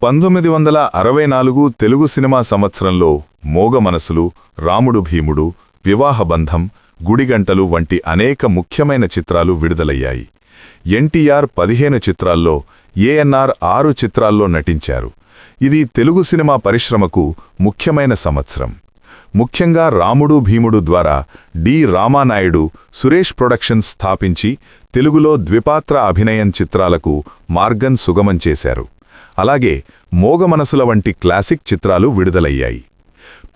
1964 Telugu cinema సంవత్సరంలో మోగ మనసులు, రాముడు భీముడు, వివాహబంధం, గుడిగంటలు వంటి అనేక ముఖ్యమైన చిత్రాలు విడుదలయ్యాయి. ఎన్టీఆర్ 15 చిత్రాల్లో, ఏఎన్ఆర్ 6 చిత్రాల్లో నటించారు. ఇది తెలుగు సినిమా పరిశ్రమకు ముఖ్యమైన సంవత్సరం. ముఖ్యంగా రాముడు భీముడు ద్వారా డి రామానాయుడు సురేష్ ప్రొడక్షన్స్ స్థాపించి తెలుగులో ద్విపాత్ర అభినయం చిత్రాలకు మార్గం సుగమం చేశారు. అలాగే మోగ మనసుల వంటి క్లాసిక్ చిత్రాలు విడుదలయ్యాయి.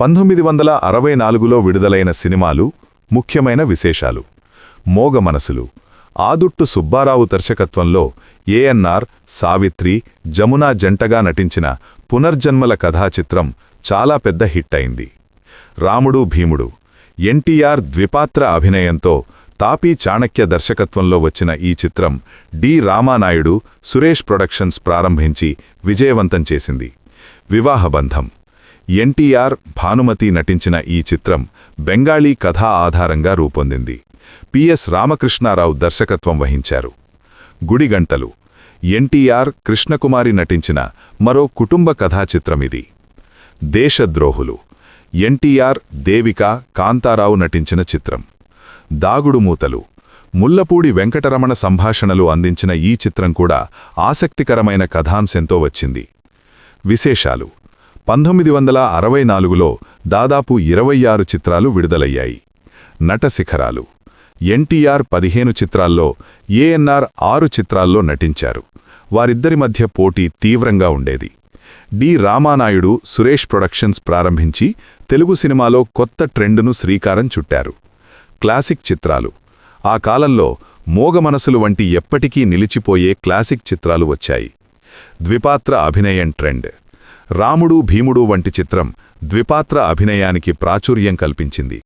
1964లో విడుదలైన సినిమాలు, ముఖ్యమైన విశేషాలు. మోగ మనసులు ఆదుట్టు సుబ్బారావు దర్శకత్వంలో ఏఎన్ఆర్, సావిత్రి, జమున జంటగా నటించిన పునర్జన్మల కథాచిత్రం చాలా పెద్ద హిట్ అయింది. రాముడు భీముడు ఎన్టీఆర్ ద్విపాత్ర అభినయంతో తాపీ చాణక్య దర్శకత్వంలో వచ్చిన ఈ చిత్రం డి రామానాయుడు సురేష్ ప్రొడక్షన్స్ ప్రారంభించి విజయవంతం చేసింది. వివాహబంధం ఎన్టీఆర్, భానుమతి నటించిన ఈ చిత్రం బెంగాళీ కథా ఆధారంగా రూపొందింది. పిఎస్ రామకృష్ణారావు దర్శకత్వం వహించారు. గుడిగంటలు ఎన్టీఆర్, కృష్ణకుమారి నటించిన మరో కుటుంబ కథాచిత్రమిది. దేశద్రోహులు ఎన్టీఆర్, దేవిక, కాంతారావు నటించిన చిత్రం. దాగుడుమూతలు ముల్లపూడి వెంకటరమణ సంభాషణలు అందించిన ఈ చిత్రం కూడా ఆసక్తికరమైన కథాంశంతో వచ్చింది. విశేషాలు 1964లో దాదాపు 26 చిత్రాలు విడుదలయ్యాయి. నటశిఖరాలు ఎన్టీఆర్ 15 చిత్రాల్లో, ఏఎన్ఆర్ 6 చిత్రాల్లో నటించారు. వారిద్దరి మధ్య పోటీ తీవ్రంగా ఉండేది. డి రామానాయుడు సురేష్ ప్రొడక్షన్స్ ప్రారంభించి తెలుగు సినిమాలో కొత్త ట్రెండును శ్రీకారం చుట్టారు. క్లాసిక్ చిత్రాలు ఆ కాలంలో మోగ మనసులు వంటి ఎప్పటికీ నిలిచిపోయే క్లాసిక్ చిత్రాలు వచ్చాయి. ద్విపాత్ర అభినయం ట్రెండ్ రాముడు భీముడు వంటి చిత్రం ద్విపాత్ర అభినయానికి ప్రాచుర్యం కల్పించింది.